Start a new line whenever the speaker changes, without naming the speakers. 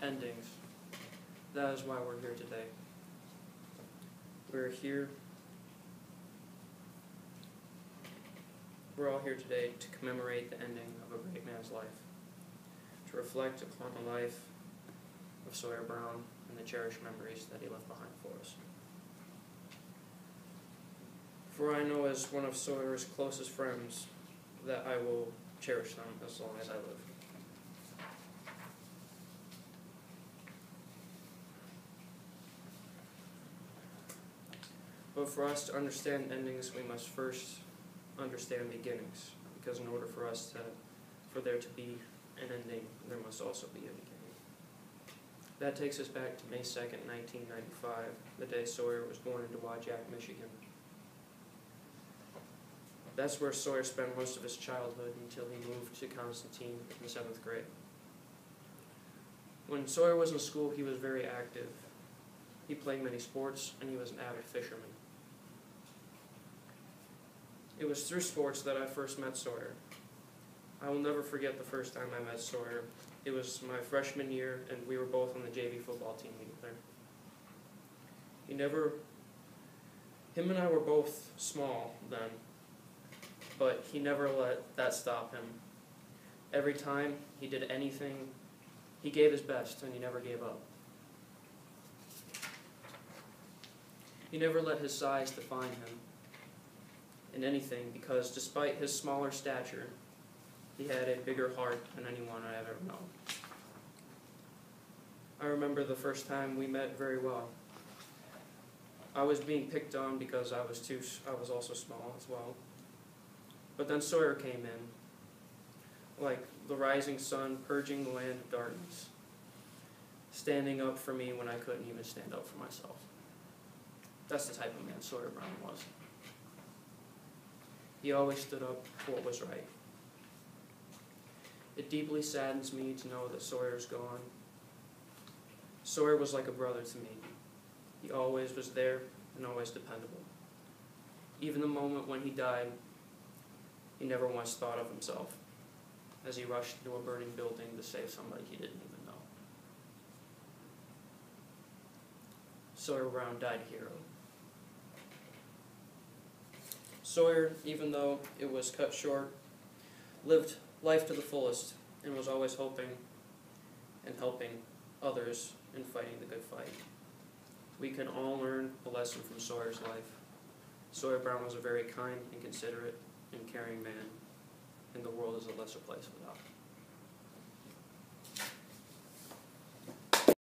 endings. That is why we're here today. We're all here today to commemorate the ending of a great man's life, to reflect upon the life of Sawyer Brown and the cherished memories that he left behind for us. For I know as one of Sawyer's closest friends that I will cherish them as long as I live. But for us to understand endings, we must first understand beginnings, because in order for there to be an ending, there must also be a beginning. That takes us back to May 2nd, 1995, the day Sawyer was born in Dowagiac, Michigan. That's where Sawyer spent most of his childhood until he moved to Constantine in 7th grade. When Sawyer was in school, he was very active. He played many sports, and he was an avid fisherman. It was through sports that I first met Sawyer. I will never forget the first time I met Sawyer. It was my freshman year, and we were both on the JV football team together. Him and I were both small then, but he never let that stop him. Every time he did anything, he gave his best, and he never gave up. He never let his size define him in anything, because despite his smaller stature, he had a bigger heart than anyone I have ever known. I remember the first time we met very well. I was being picked on because I was also small as well. But then Sawyer came in, like the rising sun purging the land of darkness, standing up for me when I couldn't even stand up for myself. That's the type of man Sawyer Brown was. He always stood up for what was right. It deeply saddens me to know that Sawyer's gone. Sawyer was like a brother to me. He always was there and always dependable. Even the moment when he died, he never once thought of himself as he rushed into a burning building to save somebody he didn't even know. Sawyer Brown died a hero. Sawyer, even though it was cut short, lived life to the fullest and was always hoping and helping others in fighting the good fight. We can all learn a lesson from Sawyer's life. Sawyer Brown was a very kind and considerate and caring man, and the world is a lesser place without him.